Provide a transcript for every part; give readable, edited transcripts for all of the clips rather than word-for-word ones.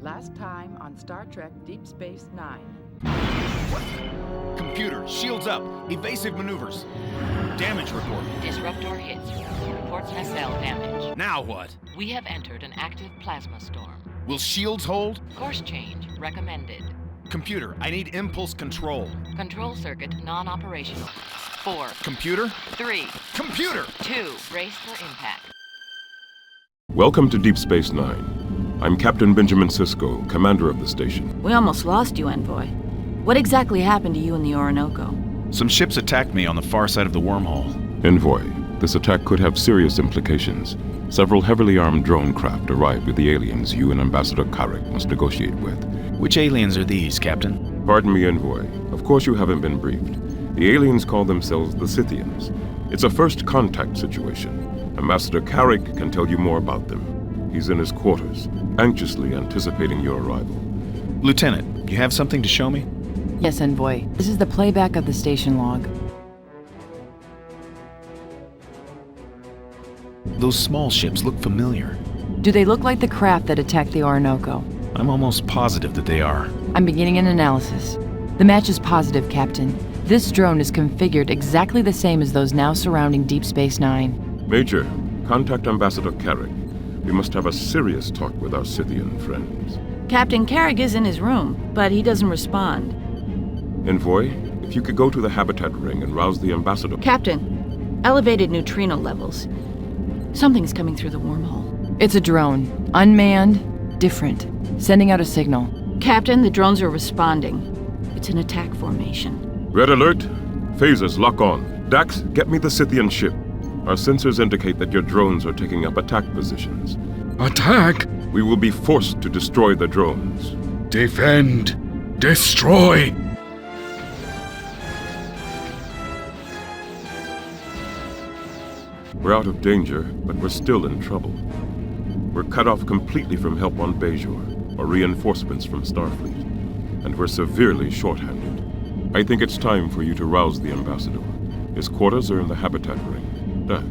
Last time on Star Trek Deep Space Nine. Computer, shields up. Evasive maneuvers. Damage report. Disruptor hits. Reports nacelle damage. Now what? We have entered an active plasma storm. Will shields hold? Course change recommended. Computer, I need impulse control. Control circuit non-operational. 4. Computer? 3. Computer! 2. Brace for impact. Welcome to Deep Space Nine. I'm Captain Benjamin Sisko, commander of the station. We almost lost you, Envoy. What exactly happened to you in the Orinoco? Some ships attacked me on the far side of the wormhole. Envoy, this attack could have serious implications. Several heavily armed drone craft arrived with the aliens you and Ambassador Karrig must negotiate with. Which aliens are these, Captain? Pardon me, Envoy. Of course you haven't been briefed. The aliens call themselves the Scythians. It's a first contact situation. Ambassador Karrig can tell you more about them. He's in his quarters, anxiously anticipating your arrival. Lieutenant, you have something to show me? Yes, Envoy. This is the playback of the station log. Those small ships look familiar. Do they look like the craft that attacked the Orinoco? I'm almost positive that they are. I'm beginning an analysis. The match is positive, Captain. This drone is configured exactly the same as those now surrounding Deep Space Nine. Major, contact Ambassador Karrig. We must have a serious talk with our Scythian friends. Captain Karrig is in his room, but he doesn't respond. Envoy, if you could go to the habitat ring and rouse the Ambassador... Captain, elevated neutrino levels. Something's coming through the wormhole. It's a drone. Unmanned, different. Sending out a signal. Captain, the drones are responding. It's an attack formation. Red alert. Phasers lock on. Dax, get me the Scythian ship. Our sensors indicate that your drones are taking up attack positions. Attack? We will be forced to destroy the drones. Defend. Destroy. We're out of danger, but we're still in trouble. We're cut off completely from help on Bajor, or reinforcements from Starfleet. And we're severely short-handed. I think it's time for you to rouse the Ambassador. His quarters are in the habitat ring. Dax,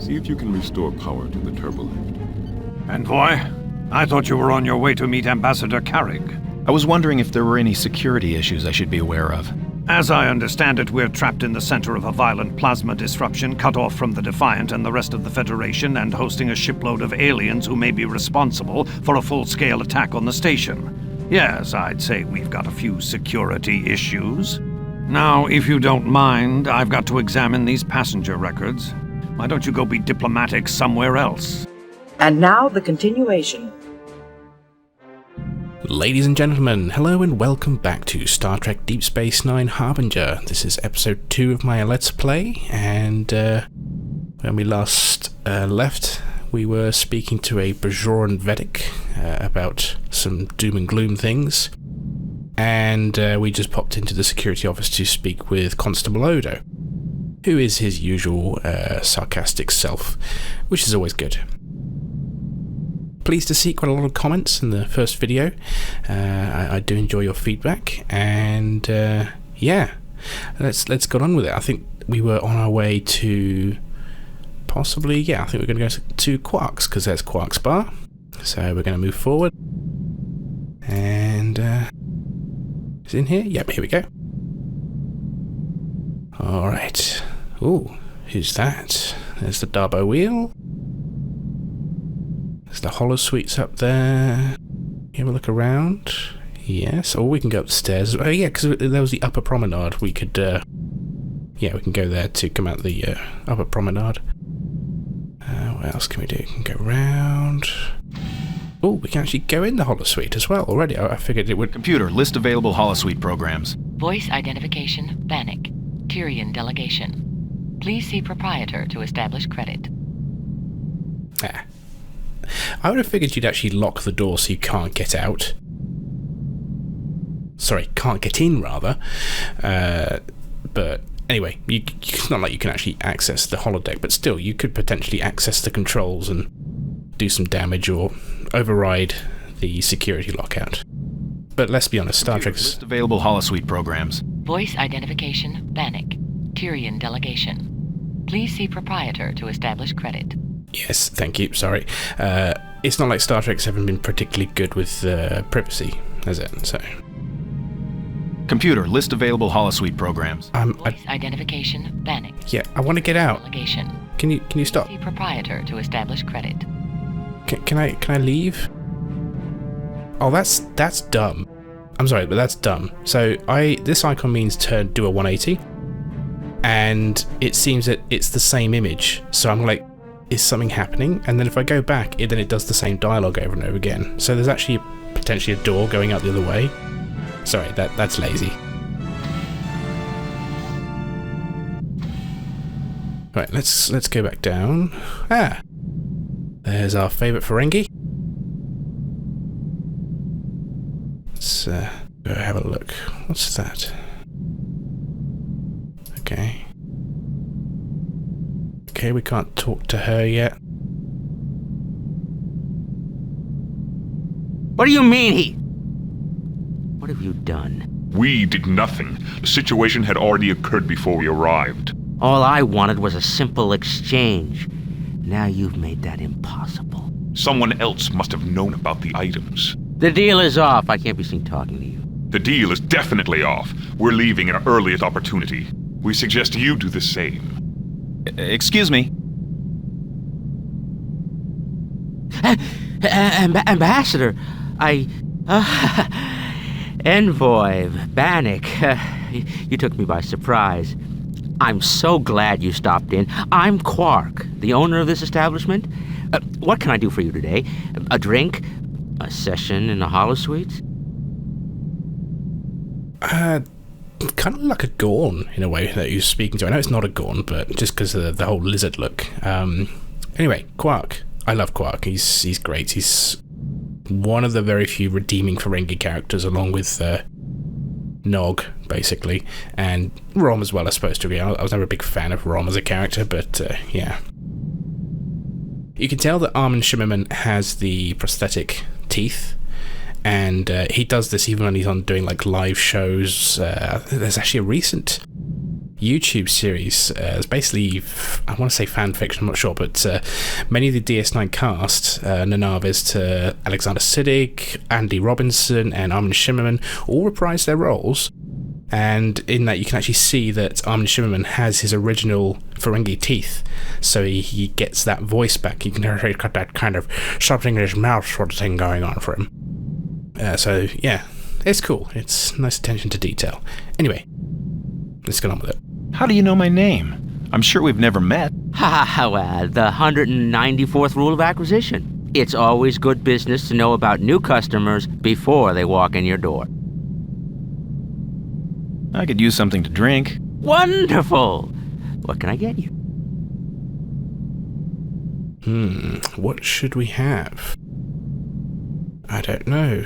see if you can restore power to the turbolift. Envoy, I thought you were on your way to meet Ambassador Karrig. I was wondering if there were any security issues I should be aware of. As I understand it, we're trapped in the center of a violent plasma disruption, cut off from the Defiant and the rest of the Federation, and hosting a shipload of aliens who may be responsible for a full-scale attack on the station. Yes, I'd say we've got a few security issues. Now, if you don't mind, I've got to examine these passenger records. Why don't you go be diplomatic somewhere else? And now the continuation. Ladies and gentlemen, hello and welcome back to Star Trek Deep Space Nine Harbinger. This is episode 2 of my Let's Play, and when we last left, we were speaking to a Bajoran Vedic about some doom and gloom things, and we just popped into the security office to speak with Constable Odo, who is his usual sarcastic self, which is always good. Pleased to see quite a lot of comments in the first video. I do enjoy your feedback, and yeah, let's get on with it. I think we were on our way to possibly, yeah, I think we're going to go to Quark's, because there's Quark's bar. So we're going to move forward, and is it in here? Yep, here we go. All right. Ooh, who's that? There's the Darbo wheel. There's the holosuites up there. You have a look around. Yes. Or we can go upstairs. Oh yeah, because there was the upper promenade. We could, yeah, we can go there to come out the upper promenade. What else can we do? We can go round. Oh, we can actually go in the holosuite as well already. I figured it would. Computer, list available holosuite programs. Voice identification, Bannock. Tyrian delegation. Please see proprietor to establish credit. Ah. I would have figured you'd actually lock the door so you can't get out. Sorry, can't get in, rather. But anyway, it's not like you can actually access the holodeck, but still, you could potentially access the controls and do some damage or override the security lockout. But let's be honest, Star Trek's... List available holosuite programs. Voice identification, Bannock. Tyrian delegation. Please see proprietor to establish credit. Yes, thank you, sorry. It's not like Star Trek's haven't been particularly good with privacy, has it? So... Computer, list available holosuite programs. Voice identification, Bannock. Yeah, I want to get out. Delegation. Can you stop? See proprietor to establish credit. Can I leave? Oh, that's dumb. I'm sorry, but that's dumb. So this icon means do a 180, and it seems that it's the same image. So I'm like, is something happening? And then if I go back, then it does the same dialogue over and over again. So there's actually potentially a door going out the other way. Sorry, that's lazy. Right, let's go back down. Ah, there's our favourite Ferengi. Let's go have a look. What's that? Okay. Okay, we can't talk to her yet. What do you mean he... What have you done? We did nothing. The situation had already occurred before we arrived. All I wanted was a simple exchange. Now you've made that impossible. Someone else must have known about the items. The deal is off. I can't be seen talking to you. The deal is definitely off. We're leaving at our earliest opportunity. We suggest you do the same. Excuse me. Ambassador, Envoy, Bannock, you took me by surprise. I'm so glad you stopped in. I'm Quark, the owner of this establishment. What can I do for you today? A drink? A session in the holosuites? Kind of like a Gorn, in a way, that you're speaking to. I know it's not a Gorn, but just because of the whole lizard look. Anyway, Quark. I love Quark. He's great. He's one of the very few redeeming Ferengi characters, along with Nog, basically, and Rom as well, I suppose, to be. I was never a big fan of Rom as a character, but yeah. You can tell that Armin Shimmerman has the prosthetic teeth, and he does this even when he's on doing like live shows. There's actually a recent YouTube series. It's basically, I want to say fan fiction, I'm not sure, but many of the DS9 cast, Nanavis to Alexander Siddig, Andy Robinson, and Armin Shimmerman, all reprise their roles. And in that, you can actually see that Armin Shimmerman has his original Ferengi teeth, so he gets that voice back. You can hear he's got that kind of something in his mouth sort of thing going on for him. So yeah, it's cool. It's nice attention to detail. Anyway, let's get on with it. How do you know my name? I'm sure we've never met. Well, the 194th rule of acquisition. It's always good business to know about new customers before they walk in your door. I could use something to drink. Wonderful! What can I get you? What should we have? I don't know.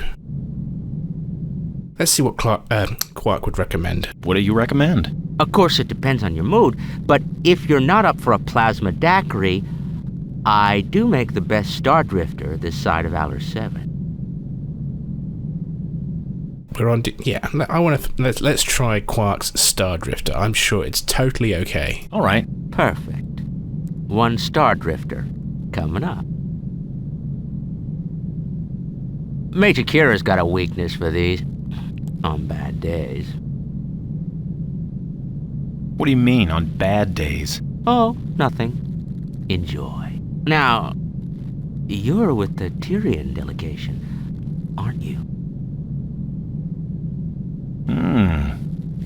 Let's see what Quark would recommend. What do you recommend? Of course, it depends on your mood, but if you're not up for a plasma daiquiri, I do make the best Star Drifter this side of Aller 7. We're on. Yeah, I want to. Let's try Quark's Star Drifter. I'm sure it's totally okay. All right. Perfect. One Star Drifter coming up. Major Kira's got a weakness for these. On bad days. What do you mean, on bad days? Oh, nothing. Enjoy. Now, you're with the Tyrion delegation, aren't you?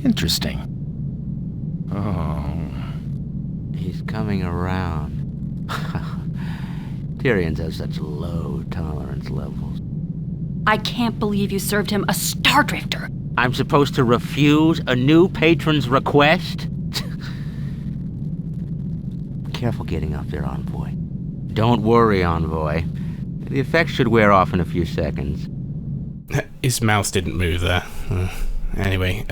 Interesting. Oh. He's coming around. Tyrions have such low tolerance levels. I can't believe you served him a Star Drifter. I'm supposed to refuse a new patron's request? Careful getting up there, Envoy. Don't worry, Envoy. The effects should wear off in a few seconds. His mouth didn't move there. Anyway,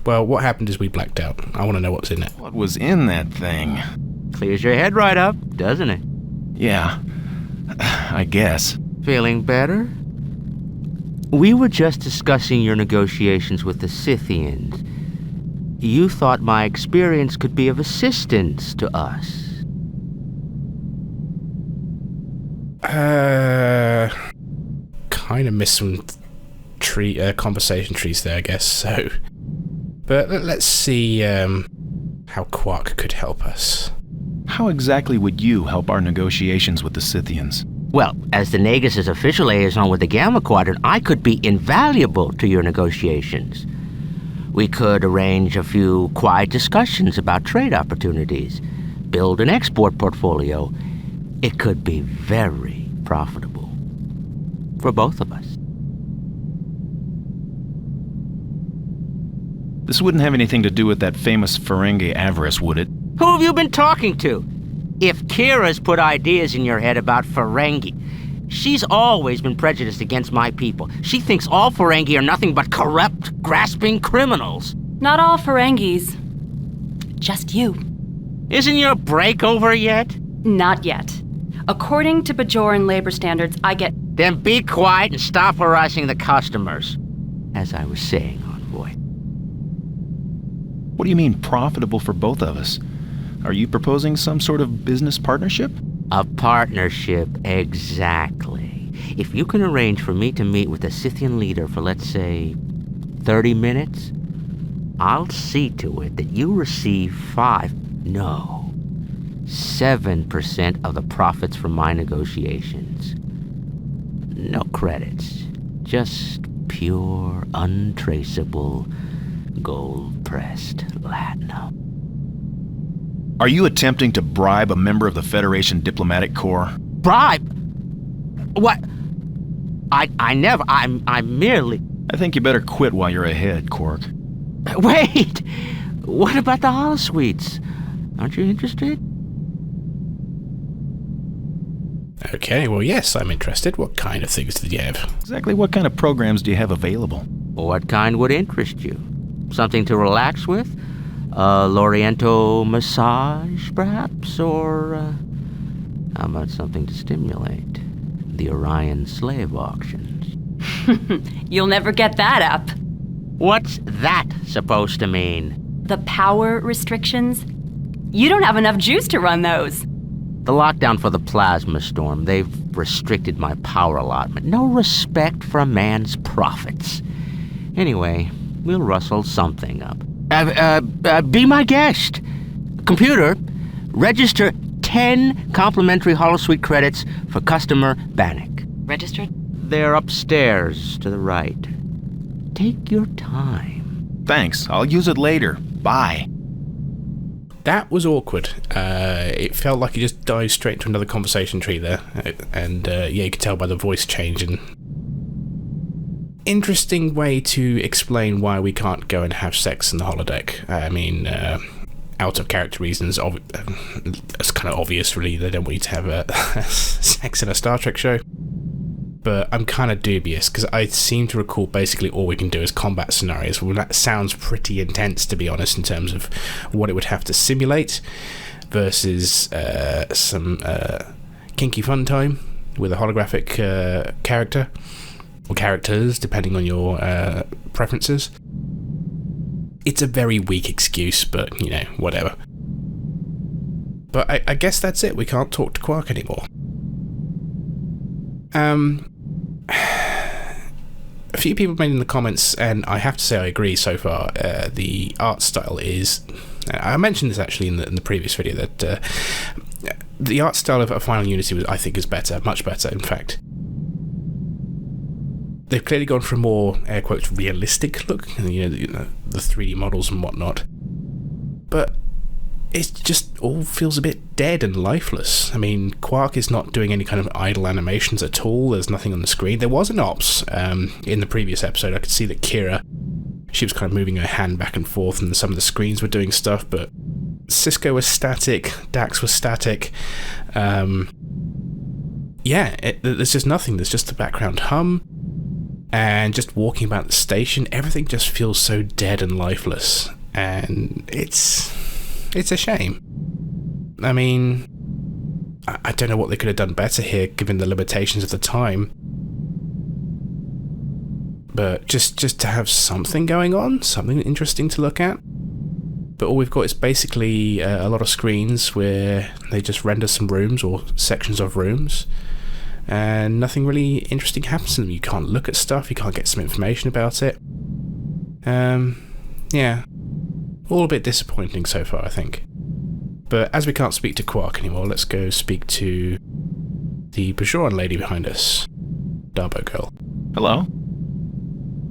well, what happened is we blacked out. I want to know what's in it. What was in that thing? Clears your head right up, doesn't it? Yeah, I guess. Feeling better? We were just discussing your negotiations with the Scythians. You thought my experience could be of assistance to us. Kind of missed some conversation trees there, I guess, so... But let's see how Quark could help us. How exactly would you help our negotiations with the Scythians? Well, as the Nagus' official liaison with the Gamma Quadrant, I could be invaluable to your negotiations. We could arrange a few quiet discussions about trade opportunities, build an export portfolio. It could be very profitable for both of us. This wouldn't have anything to do with that famous Ferengi avarice, would it? Who have you been talking to? If Kira's put ideas in your head about Ferengi, she's always been prejudiced against my people. She thinks all Ferengi are nothing but corrupt, grasping criminals. Not all Ferengis. Just you. Isn't your break over yet? Not yet. According to Bajoran labor standards, I get... Then be quiet and stop harassing the customers. As I was saying, Envoy. What do you mean profitable for both of us? Are you proposing some sort of business partnership? A partnership, exactly. If you can arrange for me to meet with the Scythian leader for, let's say, 30 minutes, I'll see to it that you receive 7% of the profits from my negotiations. No credits, just pure, untraceable, gold-pressed latinum. Are you attempting to bribe a member of the Federation Diplomatic Corps? Bribe? What? I never, I'm merely... I think you better quit while you're ahead, Quark. Wait! What about the holosuites? Aren't you interested? Okay, well, yes, I'm interested. What kind of things do you have? Exactly what kind of programs do you have available? What kind would interest you? Something to relax with? A Loriento massage, perhaps? Or, how about something to stimulate? The Orion slave auctions. You'll never get that up. What's that supposed to mean? The power restrictions? You don't have enough juice to run those. The lockdown for the plasma storm, they've restricted my power allotment. No respect for a man's profits. Anyway, we'll rustle something up. Be my guest. Computer, register 10 complimentary holosuite credits for customer Bannock. Registered? They're upstairs to the right. Take your time. Thanks. I'll use it later. Bye. That was awkward. It felt like you just dived straight into another conversation tree there. And yeah, you could tell by the voice change. And interesting way to explain why we can't go and have sex in the holodeck. I mean, out of character reasons, it's kind of obvious, really. They don't want you to have sex in a Star Trek show. But I'm kind of dubious, because I seem to recall basically all we can do is combat scenarios. Well, that sounds pretty intense, to be honest, in terms of what it would have to simulate versus some kinky fun time with a holographic character, or characters, depending on your preferences. It's a very weak excuse, but, you know, whatever. But I guess that's it. We can't talk to Quark anymore. A few people made in the comments, and I have to say I agree so far, the art style is... I mentioned this actually in the previous video, that the art style of Final Unity, I think, is better, much better, in fact. They've clearly gone for a more, air quotes, realistic look, you know, the 3D models and whatnot. But it just all feels a bit dead and lifeless. I mean, Quark is not doing any kind of idle animations at all. There's nothing on the screen. There was an ops in the previous episode. I could see that Kira, she was kind of moving her hand back and forth, and some of the screens were doing stuff, but Cisco was static, Dax was static. Yeah, there's just nothing. There's just the background hum, and just walking about the station, everything just feels so dead and lifeless, and it's a shame. I mean, I don't know what they could have done better here, given the limitations of the time. But just to have something going on, something interesting to look at. But all we've got is basically a lot of screens where they just render some rooms or sections of rooms. and nothing really interesting happens to them. You can't look at stuff, you can't get some information about it. Yeah. All a bit disappointing so far, I think. But as we can't speak to Quark anymore, let's go speak to the Bajoran lady behind us. Darbo girl. Hello?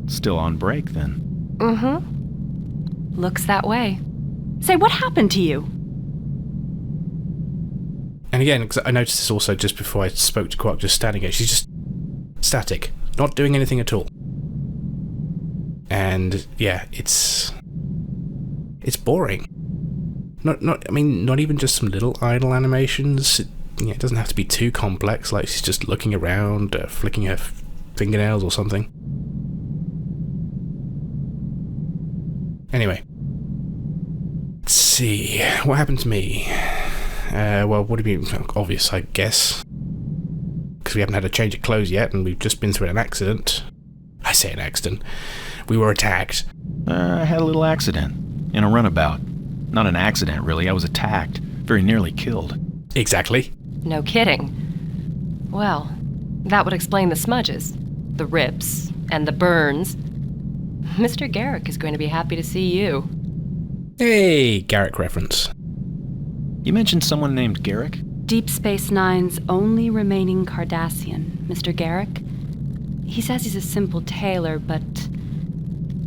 Still on break, then. Mm-hmm. Looks that way. Say, what happened to you? And again, 'cause I noticed this also just before I spoke to Quark, just standing here. She's just static, not doing anything at all. And yeah, it's boring. Not even just some little idle animations. It doesn't have to be too complex, like she's just looking around, flicking her fingernails or something. Anyway. Let's see, what happened to me? Well, what do you mean? Obvious, I guess. Because we haven't had a change of clothes yet, and we've just been through an accident. I say an accident. We were attacked. I had a little accident. In a runabout. Not an accident, really. I was attacked. Very nearly killed. Exactly. No kidding. Well, that would explain the smudges, the rips, and the burns. Mr. Garrick is going to be happy to see you. Hey, Garrick reference. You mentioned someone named Garrick? Deep Space Nine's only remaining Cardassian, Mr. Garrick. He says he's a simple tailor, but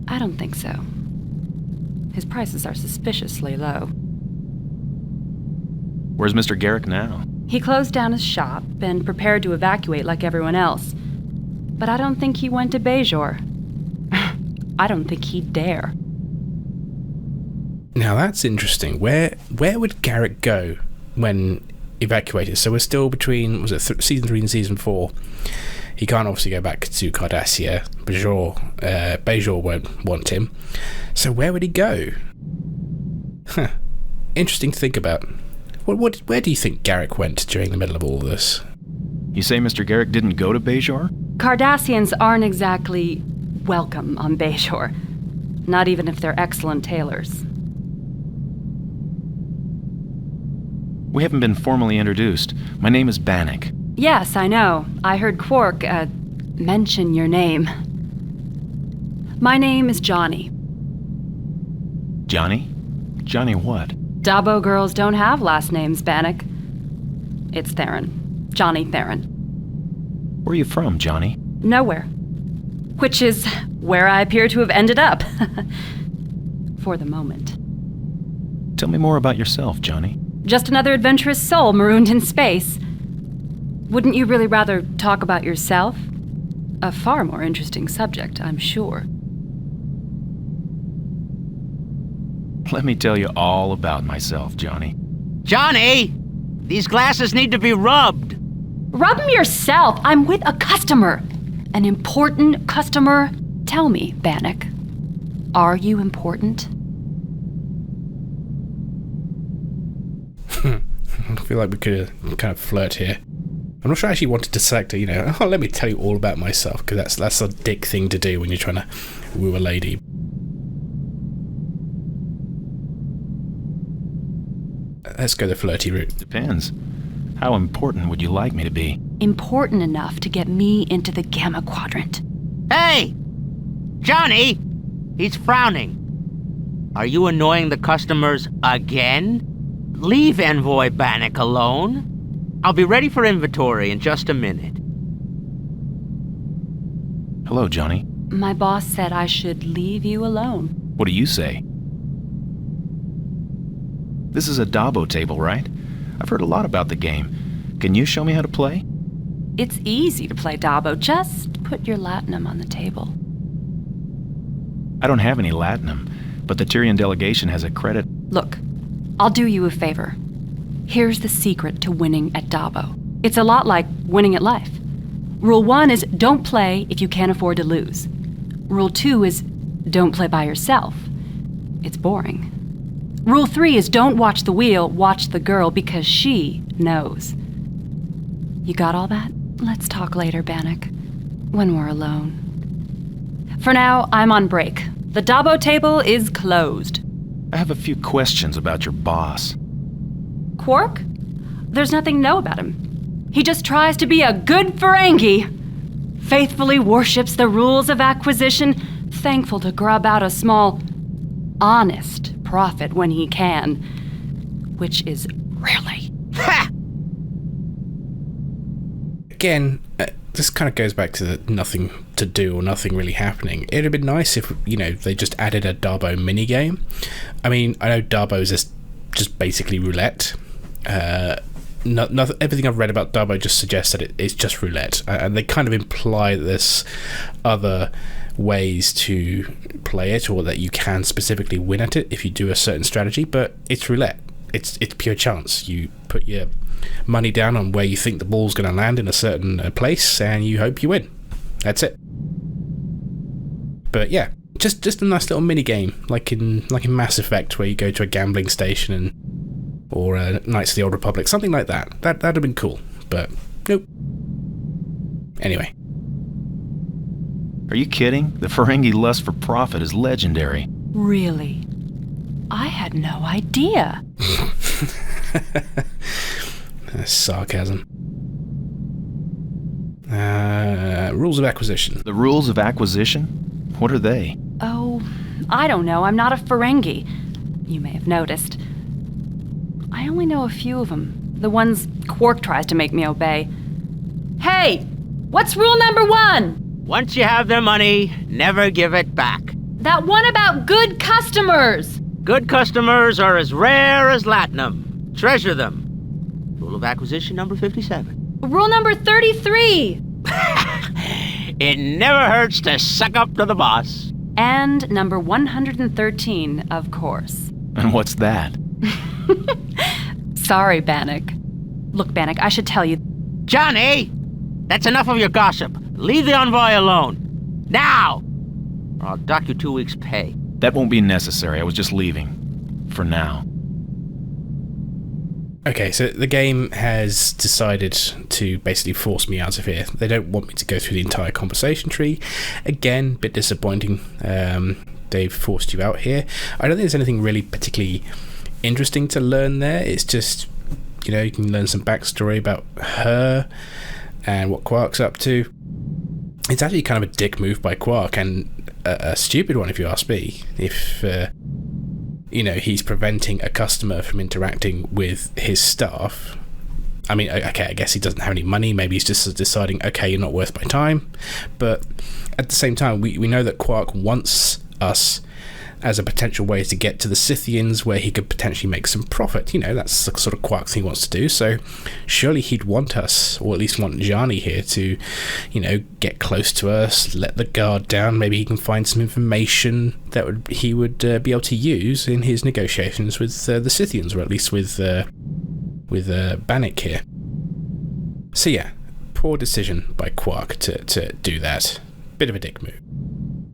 I don't think so. His prices are suspiciously low. Where's Mr. Garrick now? He closed down his shop and prepared to evacuate like everyone else. But I don't think he went to Bajor. I don't think he'd dare. Now that's interesting. Where would Garrick go when evacuated? So we're still between, was it season 3 and season 4? He can't obviously go back to Cardassia. Bajor won't want him. So where would he go? Huh. Interesting to think about. Where do you think Garrick went during the middle of all this? You say Mr. Garrick didn't go to Bajor? Cardassians aren't exactly welcome on Bajor. Not even if they're excellent tailors. We haven't been formally introduced. My name is Bannock. Yes, I know. I heard Quark, mention your name. My name is Johnny. Johnny? Johnny what? Dabo girls don't have last names, Bannock. It's Theron. Johnny Theron. Where are you from, Johnny? Nowhere. Which is where I appear to have ended up. For the moment. Tell me more about yourself, Johnny. Just another adventurous soul marooned in space. Wouldn't you really rather talk about yourself? A far more interesting subject, I'm sure. Let me tell you all about myself, Johnny. Johnny! These glasses need to be rubbed. Rub them yourself. I'm with a customer. An important customer. Tell me, Bannock, are you important? I feel like we could kind of flirt here. I'm not sure I actually wanted to select a, let me tell you all about myself, because that's a dick thing to do when you're trying to woo a lady. Let's go the flirty route. Depends. How important would you like me to be? Important enough to get me into the Gamma Quadrant. Hey! Johnny! He's frowning. Are you annoying the customers again? Leave Envoy Bannock alone. I'll be ready for inventory in just a minute. Hello, Johnny. My boss said I should leave you alone. What do you say? This is a Dabo table, right? I've heard a lot about the game. Can you show me how to play? It's easy to play Dabo. Just put your latinum on the table. I don't have any latinum, but the Tyrian delegation has a credit. Look, I'll do you a favor. Here's the secret to winning at Dabo. It's a lot like winning at life. Rule 1 is don't play if you can't afford to lose. Rule 2 is don't play by yourself. It's boring. Rule 3 is don't watch the wheel, watch the girl because she knows. You got all that? Let's talk later, Bannock, when we're alone. For now, I'm on break. The Dabo table is closed. I have a few questions about your boss. Quark? There's nothing to know about him. He just tries to be a good Ferengi. Faithfully worships the rules of acquisition, thankful to grub out a small, honest profit when he can, which is rarely. Ha! Again, this kind of goes back to the nothing to do or nothing really happening. It'd have been nice if, they just added a Dabo minigame. I mean, I know Dabo is just basically roulette. Everything I've read about Dabo just suggests that it's just roulette. And they kind of imply that there's other ways to play it, or that you can specifically win at it if you do a certain strategy, but it's roulette. It's pure chance. You put your money down on where you think the ball's going to land in a certain place, and you hope you win. That's it. But yeah, just a nice little mini game, like in Mass Effect, where you go to a gambling station or Knights of the Old Republic, something like that. That'd have been cool, but nope. Anyway. Are you kidding? The Ferengi lust for profit is legendary. Really? I had no idea. Sarcasm. Rules of acquisition. The rules of acquisition? What are they? Oh, I don't know. I'm not a Ferengi. You may have noticed. I only know a few of them. The ones Quark tries to make me obey. Hey! What's rule number 1? Once you have their money, never give it back. That one about good customers! Good customers are as rare as latinum. Treasure them. Rule of acquisition number 57. Rule number 33! It never hurts to suck up to the boss. And number 113, of course. And what's that? Sorry, Bannock. Look, Bannock, I should tell you. Johnny! That's enough of your gossip. Leave the envoy alone. Now! Or I'll dock you 2 weeks' pay. That won't be necessary. I was just leaving. For now. Okay, so the game has decided to basically force me out of here. They don't want me to go through the entire conversation tree. Again, a bit disappointing. They've forced you out here. I don't think there's anything really particularly interesting to learn there. It's just, you can learn some backstory about her and what Quark's up to. It's actually kind of a dick move by Quark, and a stupid one if you ask me. If he's preventing a customer from interacting with his staff. I mean, okay, I guess he doesn't have any money. Maybe he's just deciding, okay, you're not worth my time. But at the same time, we know that Quark wants us as a potential way to get to the Scythians, where he could potentially make some profit. That's the sort of Quark thing he wants to do. So surely he'd want us, or at least want Johnny here to, get close to us, let the guard down. Maybe he can find some information that he would be able to use in his negotiations with the Scythians, or at least with Bannock here. So yeah, poor decision by Quark to do that. Bit of a dick move.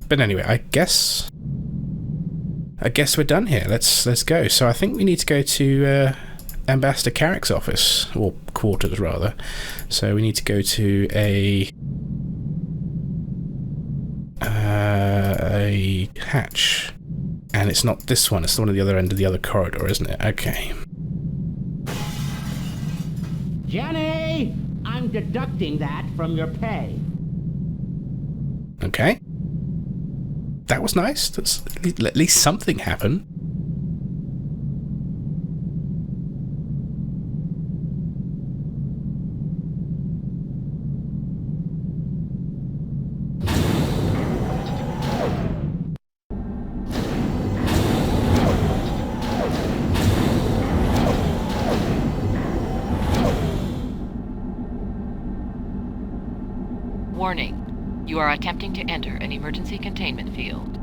But anyway, I guess we're done here. Let's go. So I think we need to go to Ambassador Karrig's office, or quarters rather. So we need to go to a hatch, and it's not this one. It's the one at the other end of the other corridor, isn't it? Okay. Jenny, I'm deducting that from your pay. Okay. That was nice. That's at least something happened. Warning. You are attempting to enter an emergency containment field.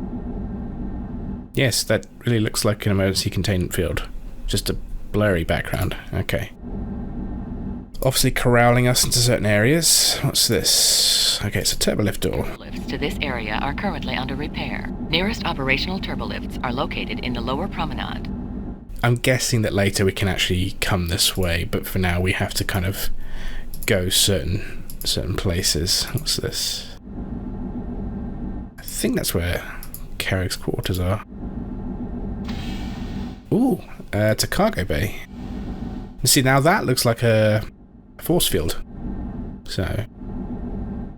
Yes, that really looks like an emergency containment field. Just a blurry background. Okay. Obviously corralling us into certain areas. What's this? Okay, it's a turbolift door. Lifts to this area are currently under repair. Nearest operational turbolifts are located in the lower promenade. I'm guessing that later we can actually come this way, but for now we have to kind of go certain places. What's this? I think that's where Karrig's quarters are. Ooh, it's a cargo bay. You see, now that looks like a force field. So,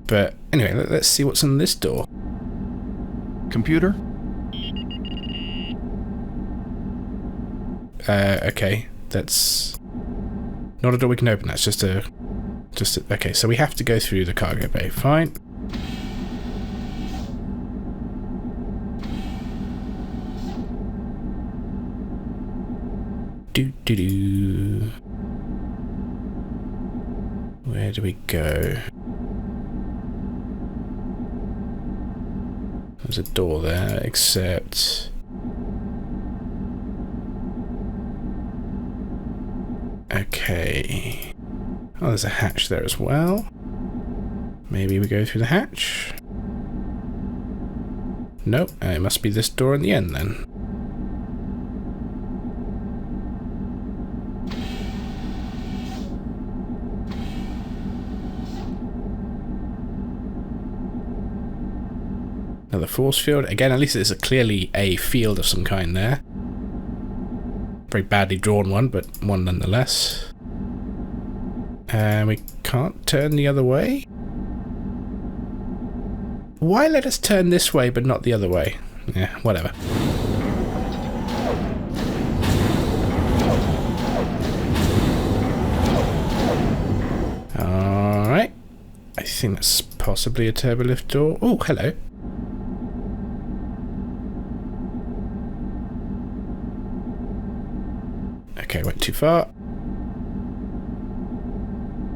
but anyway, let's see what's on this door. Computer? Okay, that's not a door we can open. That's just a okay, so we have to go through the cargo bay. Fine. Do. Where do we go? There's a door there, except... Okay. Oh, there's a hatch there as well. Maybe we go through the hatch? Nope, it must be this door in the end then. Another force field. Again, at least there's clearly a field of some kind there. Very badly drawn one, but one nonetheless. And we can't turn the other way? Why let us turn this way but not the other way? Yeah, whatever. Alright. I think that's possibly a turbolift door. Oh, hello. Okay, went too far.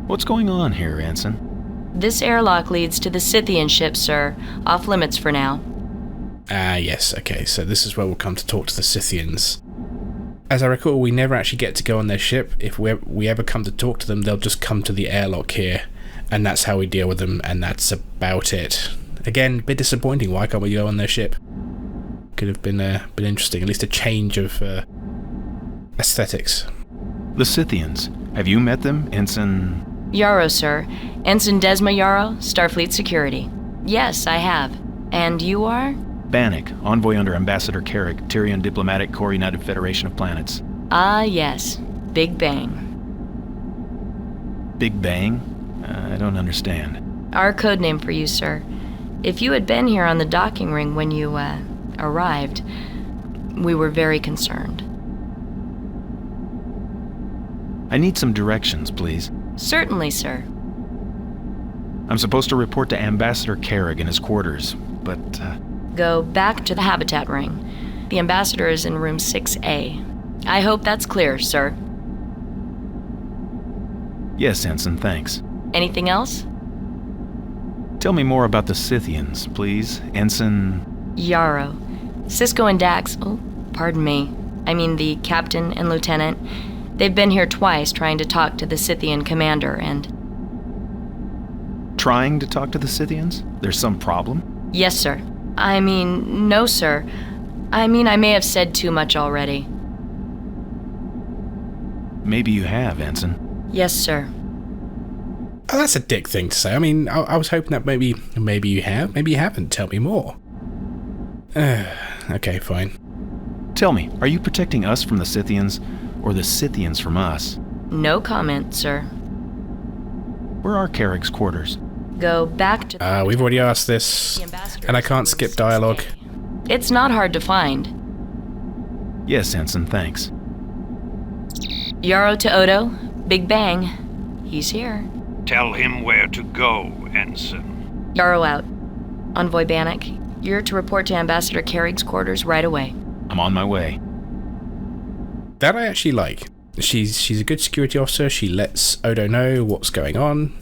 What's going on here, Ensign? This airlock leads to the Scythian ship, sir. Off limits for now. Ah, yes, okay, so this is where we'll come to talk to the Scythians. As I recall, we never actually get to go on their ship. If we ever come to talk to them, they'll just come to the airlock here, and that's how we deal with them, and that's about it. Again, a bit disappointing. Why can't we go on their ship? Could have been interesting, at least a change of aesthetics. The Scythians. Have you met them, Ensign? Yarrow, sir. Ensign Desma Yarrow, Starfleet Security. Yes, I have. And you are? Bannock, envoy under Ambassador Karrig, Tyrian Diplomatic Corps, United Federation of Planets. Ah, yes. Big Bang. Big Bang? I don't understand. Our code name for you, sir. If you had been here on the docking ring when you, arrived, we were very concerned. I need some directions, please. Certainly, sir. I'm supposed to report to Ambassador Karrig in his quarters, but, Go back to the habitat ring. The Ambassador is in room 6A. I hope that's clear, sir. Yes, Ensign, thanks. Anything else? Tell me more about the Scythians, please, Ensign... Yarrow. Cisco and Dax... Oh, pardon me. I mean the captain and lieutenant. They've been here twice trying to talk to the Scythian commander and... Trying to talk to the Scythians? There's some problem? Yes, sir. I mean, no, sir. I mean, I may have said too much already. Maybe you have, Ensign. Yes, sir. Oh, that's a dick thing to say. I mean, I was hoping that maybe you have, maybe you haven't. Tell me more. Okay, fine. Tell me, are you protecting us from the Scythians, or the Scythians from us? No comment, sir. Where are Karrig's quarters? Go back to... we've already asked this, and I can't skip dialogue. It's not hard to find. Yes, Ensign, thanks. Yarrow to Odo. Big Bang. He's here. Tell him where to go, Ensign. Yarrow out. Envoy Bannock, you're to report to Ambassador Karrig's quarters right away. I'm on my way. That I actually like. She's a good security officer. She lets Odo know what's going on.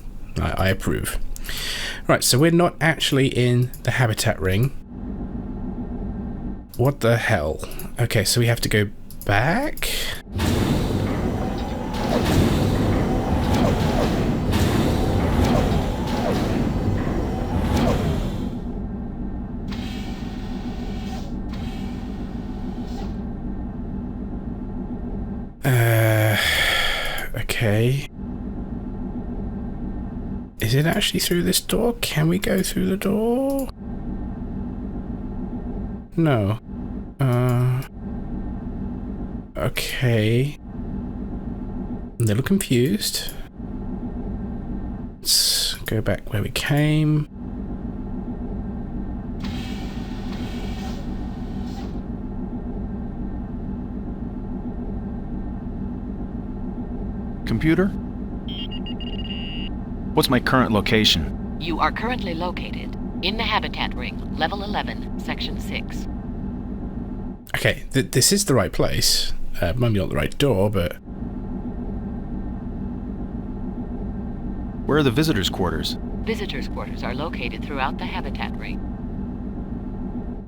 I approve. Right, so we're not actually in the habitat ring. What the hell? Okay, so we have to go back? Okay. Is it actually through this door? Can we go through the door? No. Okay. I'm a little confused. Let's go back where we came. Computer? What's my current location? You are currently located in the habitat ring, level 11, section 6. Okay, this is the right place. Maybe not the right door, but... Where are the visitors' quarters? Visitors' quarters are located throughout the habitat ring.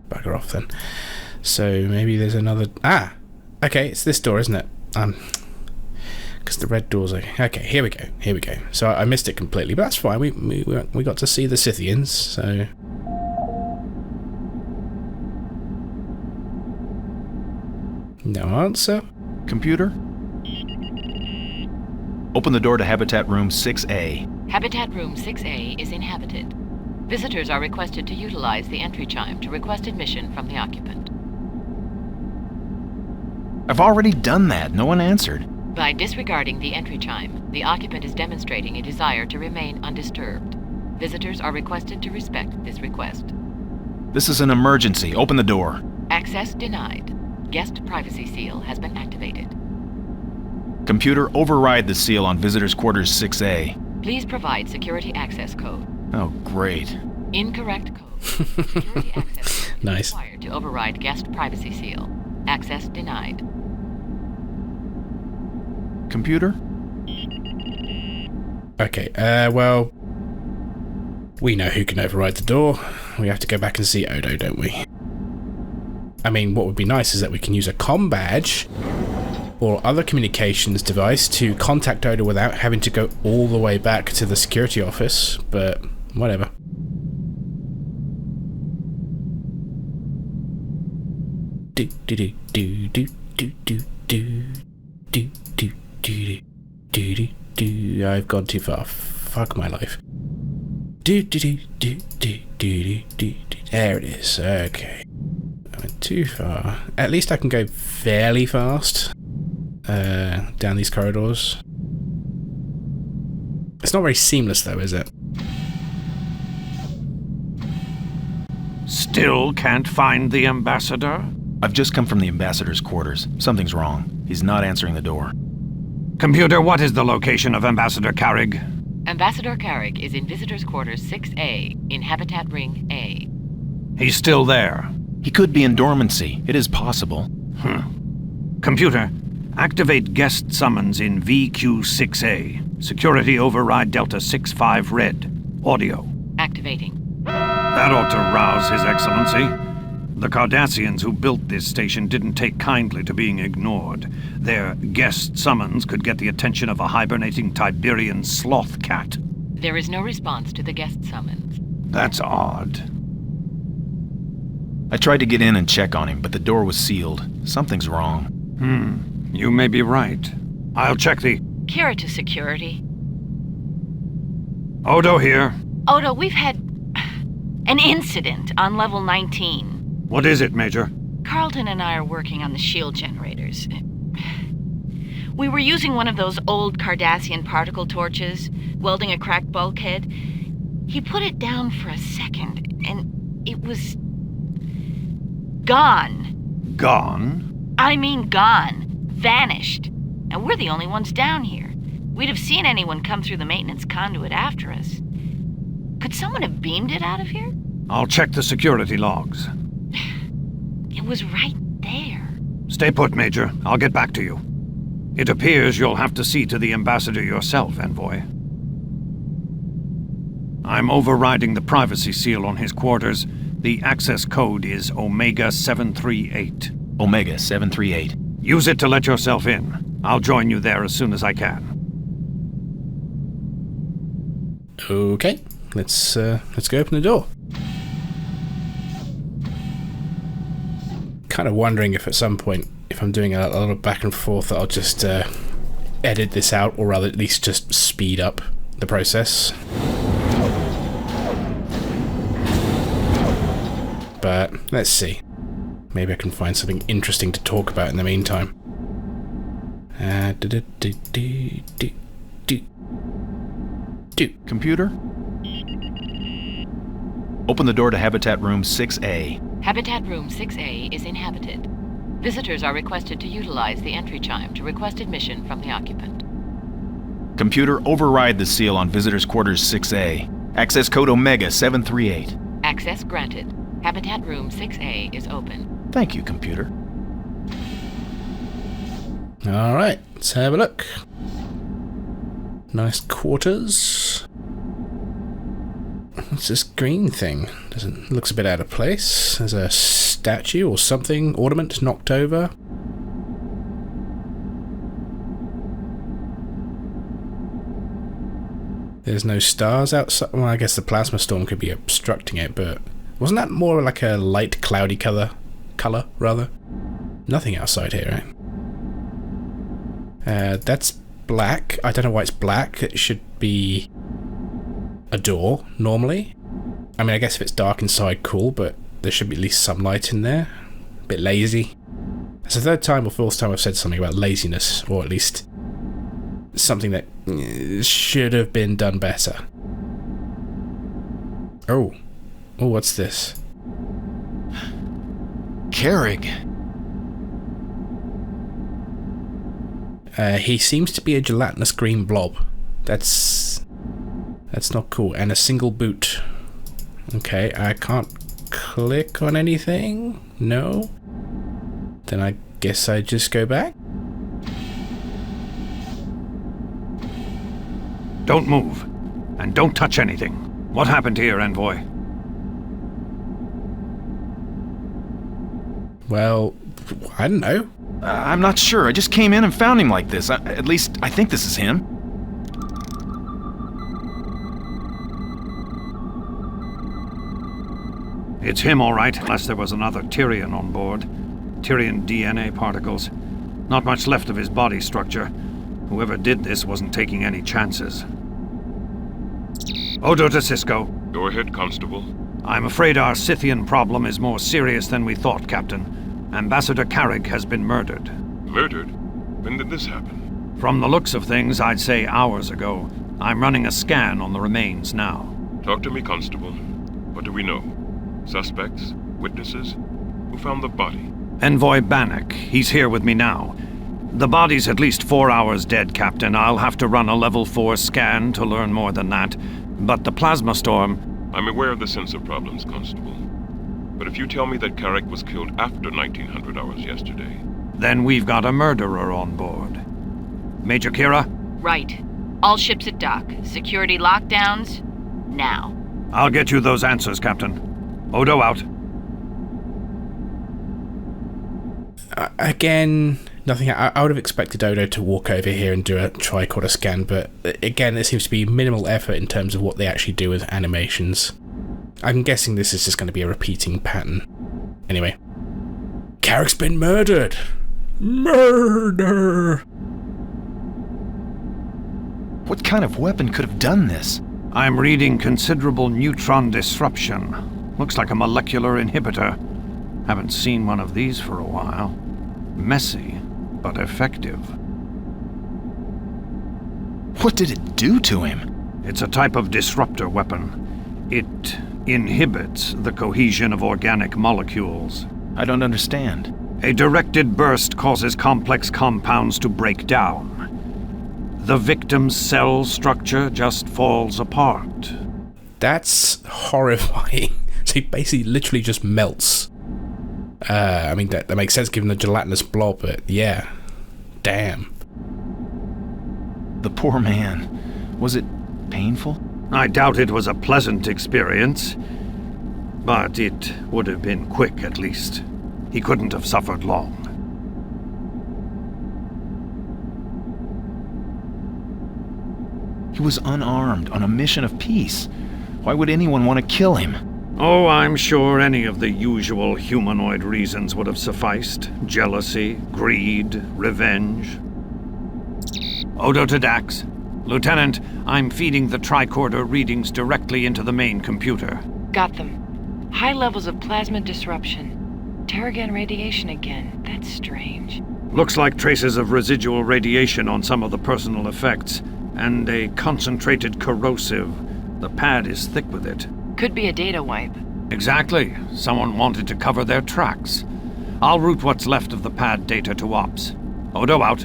Bugger off then. So maybe there's another... Ah! Okay, it's this door, isn't it? Because the red doors are... Okay, here we go. So I missed it completely, but that's fine. We got to see the Scythians, so... No answer. Computer? Open the door to Habitat Room 6A. Habitat Room 6A is inhabited. Visitors are requested to utilize the entry chime to request admission from the occupant. I've already done that. No one answered. By disregarding the entry chime, the occupant is demonstrating a desire to remain undisturbed. Visitors are requested to respect this request. This is an emergency. Open the door. Access denied. Guest privacy seal has been activated. Computer, override the seal on Visitors Quarters 6A. Please provide security access code. Oh, great. Incorrect code. Security access code Nice. is required to override guest privacy seal. Access denied. Computer? Okay, well... We know who can override the door. We have to go back and see Odo, don't we? I mean, what would be nice is that we can use a comm badge or other communications device to contact Odo without having to go all the way back to the security office, but whatever. Do do do do do do do do do do do do do. I've gone too far. Fuck my life. Do do do do do do do. There it is. Okay. I went too far. At least I can go fairly fast down these corridors. It's not very seamless though, is it? Still can't find the ambassador? I've just come from the ambassador's quarters. Something's wrong. He's not answering the door. Computer, what is the location of Ambassador Karrig? Ambassador Karrig is in Visitors Quarters 6A in Habitat Ring A. He's still there. He could be in dormancy. It is possible. Computer, activate guest summons in VQ6A. Security override Delta 65 Red. Audio. Activating. That ought to rouse His Excellency. The Cardassians who built this station didn't take kindly to being ignored. Their guest summons could get the attention of a hibernating Tiberian sloth cat. There is no response to the guest summons. That's odd. I tried to get in and check on him, but the door was sealed. Something's wrong. You may be right. I'll check the... Kira to security. Odo here. Odo, we've had an incident on level 19. What is it, Major? Carlton and I are working on the shield generators. We were using one of those old Cardassian particle torches, welding a cracked bulkhead. He put it down for a second, and it was... gone. Gone? I mean gone. Vanished. And we're the only ones down here. We'd have seen anyone come through the maintenance conduit after us. Could someone have beamed it out of here? I'll check the security logs. It was right there. Stay put, Major. I'll get back to you. It appears you'll have to see to the ambassador yourself, Envoy. I'm overriding the privacy seal on his quarters. The access code is Omega 738. Omega 738. Use it to let yourself in. I'll join you there as soon as I can. Okay, let's go open the door. Kind of wondering if at some point, if I'm doing a lot of back and forth, that I'll just edit this out, or rather at least just speed up the process. But let's see. Maybe I can find something interesting to talk about in the meantime. Do. Computer? Open the door to Habitat Room 6A. Habitat Room 6A is inhabited. Visitors are requested to utilize the entry chime to request admission from the occupant. Computer, override the seal on Visitors Quarters 6A. Access code Omega 738. Access granted. Habitat Room 6A is open. Thank you, computer. Alright, let's have a look. Nice quarters. What's this green thing? Looks a bit out of place. There's a statue or something, ornament knocked over. There's no stars outside. Well, I guess the plasma storm could be obstructing it, but wasn't that more like a light cloudy color rather? Nothing outside here, right? That's black. I don't know why it's black. It should be a door, normally. I mean, I guess if it's dark inside, cool, but there should be at least some light in there. A bit lazy. It's the third time or fourth time I've said something about laziness, or at least something that should have been done better. Oh, what's this? Karrig. He seems to be a gelatinous green blob. That's not cool. And a single boot. Okay, I can't click on anything? No? Then I guess I just go back? Don't move. And don't touch anything. What happened here, Envoy? Well, I don't know. I'm not sure. I just came in and found him like this. At least, I think this is him. It's him, all right, unless there was another Tyrian on board. Tyrian DNA particles. Not much left of his body structure. Whoever did this wasn't taking any chances. Odo to Cisco. Go ahead, Constable. I'm afraid our Scythian problem is more serious than we thought, Captain. Ambassador Karrig has been murdered. Murdered? When did this happen? From the looks of things, I'd say hours ago. I'm running a scan on the remains now. Talk to me, Constable. What do we know? Suspects? Witnesses? Who found the body? Envoy Bannock. He's here with me now. The body's at least 4 hours dead, Captain. I'll have to run a level 4 scan to learn more than that. But the plasma storm... I'm aware of the sensor problems, Constable. But if you tell me that Karrig was killed after 1900 hours yesterday... Then we've got a murderer on board. Major Kira? Right. All ships at dock. Security lockdowns, now. I'll get you those answers, Captain. Odo out. Again, nothing. I would have expected Odo to walk over here and do a tricorder scan, but again, there seems to be minimal effort in terms of what they actually do with animations. I'm guessing this is just going to be a repeating pattern. Anyway. Karrig's been murdered! Murder! What kind of weapon could have done this? I'm reading considerable neutron disruption. Looks like a molecular inhibitor. Haven't seen one of these for a while. Messy, but effective. What did it do to him? It's a type of disruptor weapon. It inhibits the cohesion of organic molecules. I don't understand. A directed burst causes complex compounds to break down. The victim's cell structure just falls apart. That's horrifying. So he basically literally just melts. I mean, that makes sense given the gelatinous blob, but yeah. Damn. The poor man. Was it painful? I doubt it was a pleasant experience. But it would have been quick, at least. He couldn't have suffered long. He was unarmed, on a mission of peace. Why would anyone want to kill him? Oh, I'm sure any of the usual humanoid reasons would have sufficed. Jealousy, greed, revenge. Odo to Dax. Lieutenant, I'm feeding the tricorder readings directly into the main computer. Got them. High levels of plasma disruption. Terrigen radiation again. That's strange. Looks like traces of residual radiation on some of the personal effects. And a concentrated corrosive. The pad is thick with it. Could be a data wipe. Exactly. Someone wanted to cover their tracks. I'll route what's left of the pad data to Ops. Odo out.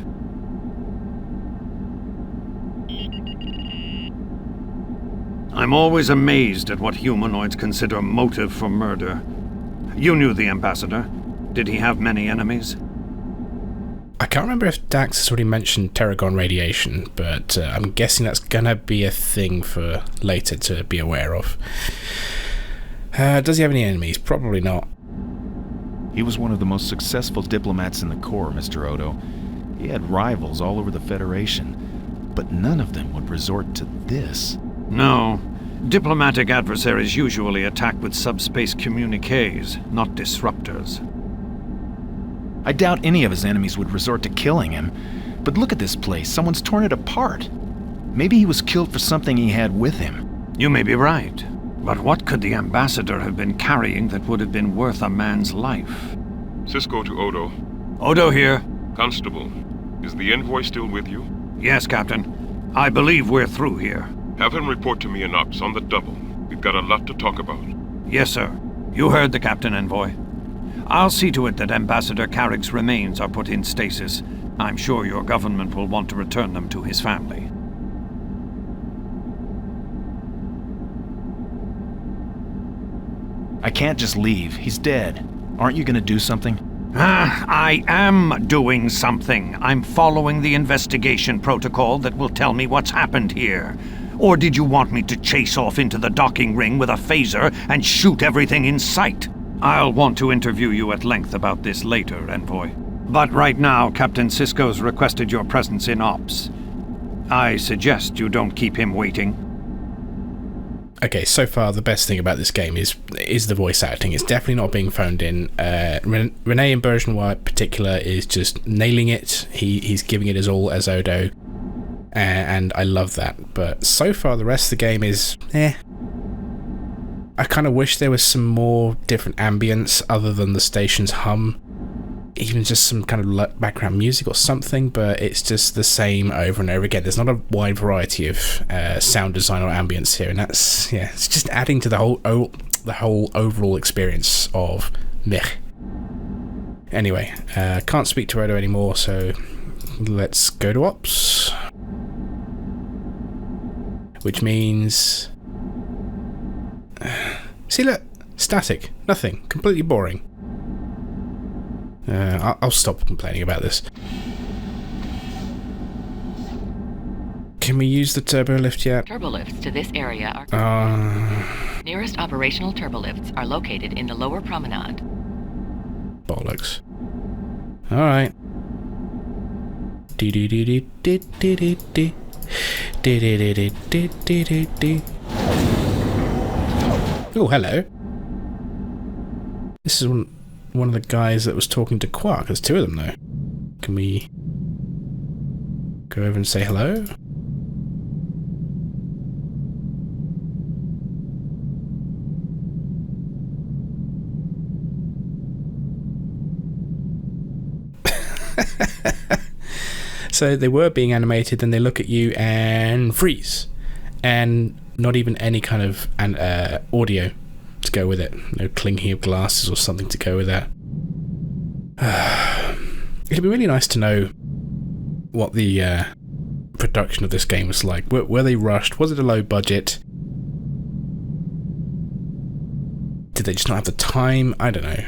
I'm always amazed at what humanoids consider motive for murder. You knew the Ambassador. Did he have many enemies? I can't remember if Dax has already mentioned Terragon radiation, but I'm guessing that's gonna be a thing for later to be aware of. Does he have any enemies? Probably not. He was one of the most successful diplomats in the Corps, Mr. Odo. He had rivals all over the Federation, but none of them would resort to this. No. Diplomatic adversaries usually attack with subspace communiques, not disruptors. I doubt any of his enemies would resort to killing him. But look at this place. Someone's torn it apart. Maybe he was killed for something he had with him. You may be right. But what could the Ambassador have been carrying that would have been worth a man's life? Cisco to Odo. Odo here. Constable, is the envoy still with you? Yes, Captain. I believe we're through here. Have him report to me in Ops on the double. We've got a lot to talk about. Yes, sir. You heard the Captain, Envoy. I'll see to it that Ambassador Karrig's remains are put in stasis. I'm sure your government will want to return them to his family. I can't just leave. He's dead. Aren't you gonna do something? I am doing something. I'm following the investigation protocol that will tell me what's happened here. Or did you want me to chase off into the docking ring with a phaser and shoot everything in sight? I'll want to interview you at length about this later, Envoy. But right now, Captain Cisco's requested your presence in Ops. I suggest you don't keep him waiting. Okay, so far the best thing about this game is the voice acting. It's definitely not being phoned in. Rene in Bergenwar in particular is just nailing it. He's giving it his all as Odo. And I love that. But so far the rest of the game is I kind of wish there was some more different ambience other than the station's hum. Even just some kind of background music or something, but it's just the same over and over again. There's not a wide variety of sound design or ambience here, and that's, it's just adding to the whole overall experience of meh. Anyway, can't speak to Odo anymore, so let's go to Ops. Which means... see, look, static, nothing, completely boring. I'll stop complaining about this. Can we use the turbo lift yet? Turbolifts to this area are... Nearest operational turbolifts are located in the lower promenade. Bollocks. Alright. Oh, hello. This is one of the guys that was talking to Quark. There's two of them, though. Can we go over and say hello? So they were being animated, then they look at you and freeze. And not even any kind of audio to go with it. No clinking of glasses or something to go with that. It'd be really nice to know what the production of this game was like. Were they rushed? Was it a low budget? Did they just not have the time? I don't know.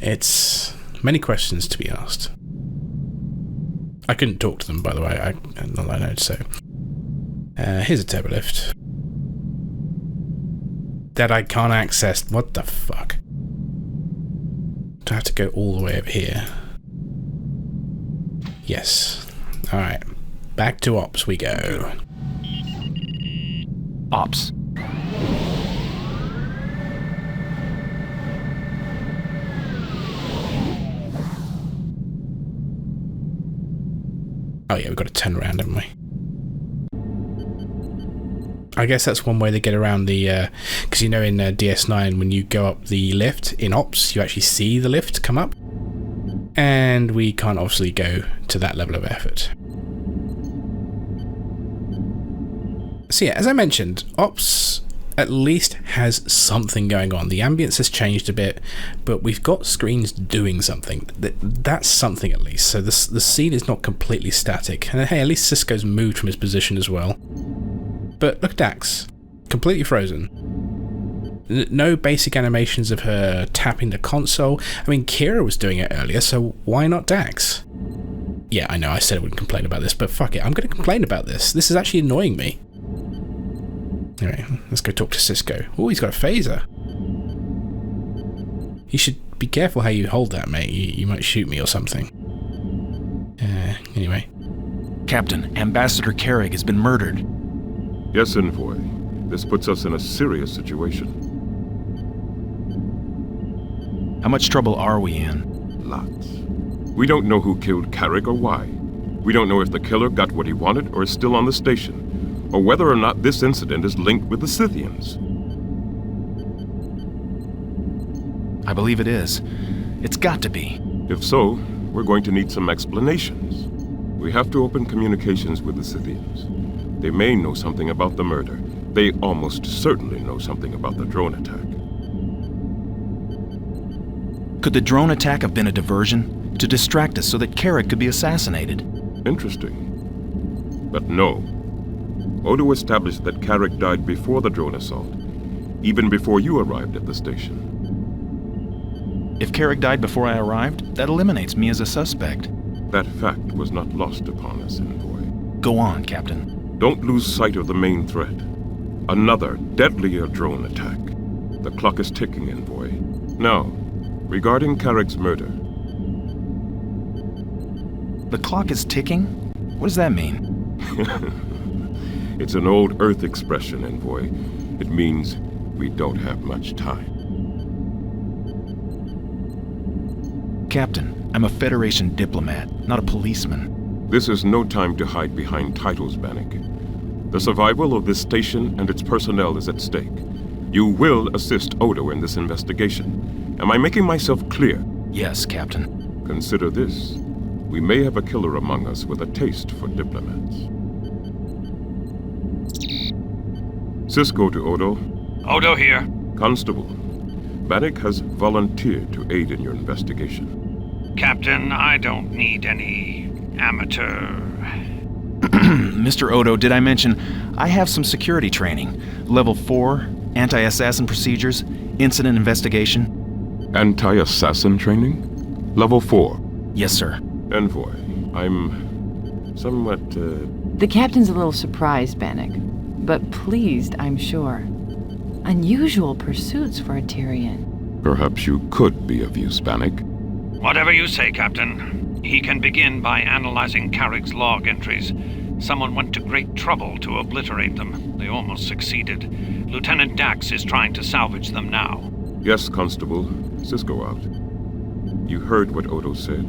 It's many questions to be asked. I couldn't talk to them, by the way. Not I know, so... here's a turbo lift. That I can't access. What the fuck? Do I have to go all the way over here? Yes. Alright. Back to Ops we go. Ops. Oh yeah, we've got to turn around, haven't we? I guess that's one way they get around the... because you know in DS9 when you go up the lift in Ops, you actually see the lift come up. And we can't obviously go to that level of effort. So yeah, as I mentioned, Ops at least has something going on. The ambience has changed a bit, but we've got screens doing something. That's something at least. So the scene is not completely static. And hey, at least Cisco's moved from his position as well. But look at Dax. Completely frozen. No basic animations of her tapping the console. I mean, Kira was doing it earlier, so why not Dax? Yeah, I know, I said I wouldn't complain about this, but fuck it, I'm going to complain about this. This is actually annoying me. Anyway, let's go talk to Cisco. Oh, he's got a phaser. You should be careful how you hold that, mate. You might shoot me or something. Anyway. Captain, Ambassador Karrig has been murdered. Yes, Envoy. This puts us in a serious situation. How much trouble are we in? Lots. We don't know who killed Karrig or why. We don't know if the killer got what he wanted or is still on the station, or whether or not this incident is linked with the Scythians. I believe it is. It's got to be. If so, we're going to need some explanations. We have to open communications with the Scythians. They may know something about the murder. They almost certainly know something about the drone attack. Could the drone attack have been a diversion to distract us so that Karrig could be assassinated? Interesting. But no. Odo established that Karrig died before the drone assault, even before you arrived at the station. If Karrig died before I arrived, that eliminates me as a suspect. That fact was not lost upon us, Envoy. Go on, Captain. Don't lose sight of the main threat. Another, deadlier drone attack. The clock is ticking, Envoy. Now, regarding Karrig's murder. The clock is ticking? What does that mean? It's an old Earth expression, Envoy. It means we don't have much time. Captain, I'm a Federation diplomat, not a policeman. This is no time to hide behind titles, Bannock. The survival of this station and its personnel is at stake. You will assist Odo in this investigation. Am I making myself clear? Yes, Captain. Consider this. We may have a killer among us with a taste for diplomats. Cisco to Odo. Odo here. Constable, Bannock has volunteered to aid in your investigation. Captain, I don't need any amateur... Mr. Odo, did I mention I have some security training? Level 4, anti-assassin procedures, incident investigation. Anti-assassin training? Level 4? Yes, sir. Envoy, I'm somewhat, The captain's a little surprised, Bannock, but pleased, I'm sure. Unusual pursuits for a Tyrian. Perhaps you could be of use, Bannock. Whatever you say, Captain. He can begin by analyzing Karrig's log entries. Someone went to great trouble to obliterate them. They almost succeeded. Lieutenant Dax is trying to salvage them now. Yes, Constable. Cisco out. You heard what Odo said.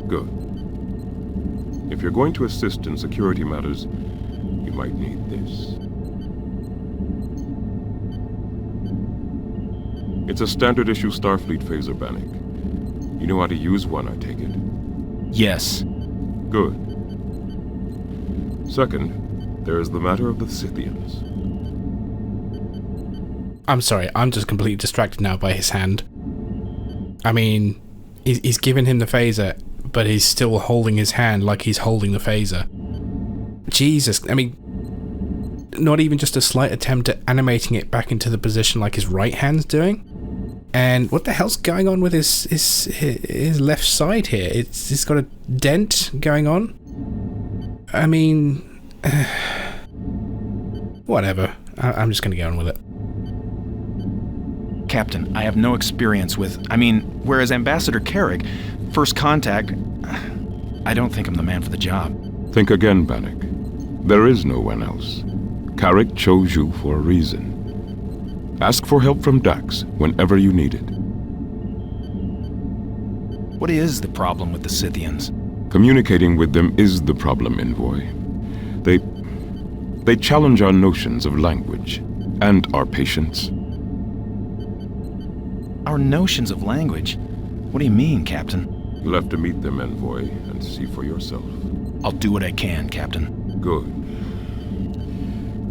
Good. If you're going to assist in security matters, you might need this. It's a standard issue Starfleet phaser, Bannock. You know how to use one, I take it? Yes. Good. Second, there is the matter of the Scythians. I'm sorry, I'm just completely distracted now by his hand. I mean, he's given him the phaser, but he's still holding his hand like he's holding the phaser. Jesus, I mean, not even just a slight attempt at animating it back into the position like his right hand's doing? And what the hell's going on with his left side here? It's got a dent going on? I mean... whatever. I'm just going to get on with it. Captain, I have no experience with... whereas Ambassador Karrig, first contact... I don't think I'm the man for the job. Think again, Bannock. There is no one else. Karrig chose you for a reason. Ask for help from Dax whenever you need it. What is the problem with the Scythians? Communicating with them is the problem, Envoy. They challenge our notions of language and our patience. Our notions of language? What do you mean, Captain? You'll have to meet them, Envoy, and see for yourself. I'll do what I can, Captain. Good.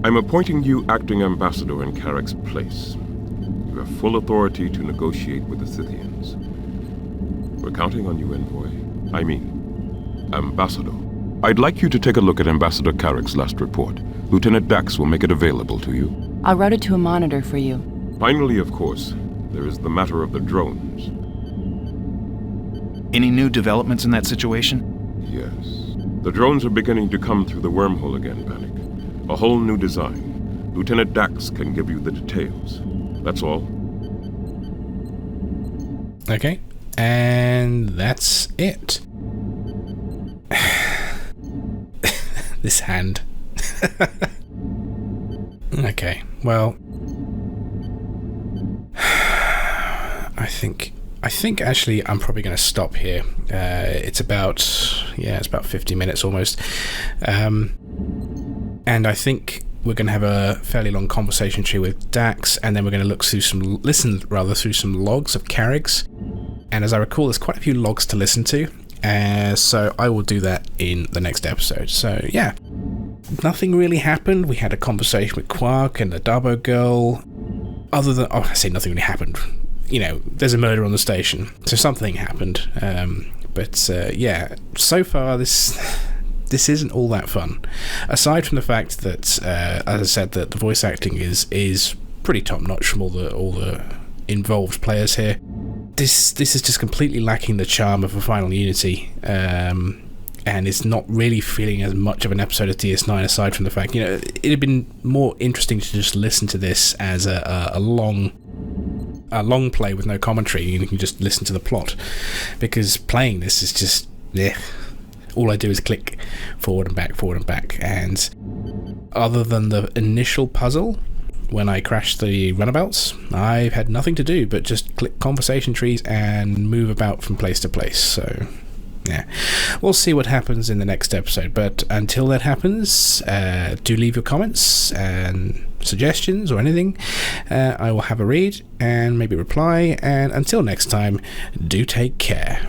I'm appointing you acting ambassador in Karrig's place. You have full authority to negotiate with the Scythians. We're counting on you, envoy. I mean, ambassador. I'd like you to take a look at Ambassador Karrig's last report. Lieutenant Dax will make it available to you. I'll route it to a monitor for you. Finally, of course, there is the matter of the drones. Any new developments in that situation? Yes. The drones are beginning to come through the wormhole again, Bannock. A whole new design. Lieutenant Dax can give you the details. That's all. Okay. And that's it. This hand. Okay, well, I think actually I'm probably going to stop here. It's about 50 minutes almost, and I think we're going to have a fairly long conversation tree with Dax, and then we're going to listen through some logs of Karrig's. And as I recall, there's quite a few logs to listen to, so I will do that in the next episode. So yeah, nothing really happened. We had a conversation with Quark and the Dabo girl. Other than, I say nothing really happened. You know, there's a murder on the station, so something happened. But yeah, so far this isn't all that fun. Aside from the fact that, as I said, that the voice acting is pretty top notch from all the involved players here. This is just completely lacking the charm of a Final Unity, and it's not really feeling as much of an episode of DS9. Aside from the fact, you know, it'd have been more interesting to just listen to this as a long play with no commentary, and you can just listen to the plot. Because playing this is just, all I do is click forward and back, and other than the initial puzzle when I crashed the runabouts, I've had nothing to do but just click conversation trees and move about from place to place. So yeah, we'll see what happens in the next episode, but until that happens, do leave your comments and suggestions or anything. I will have a read and maybe reply, and until next time, do take care.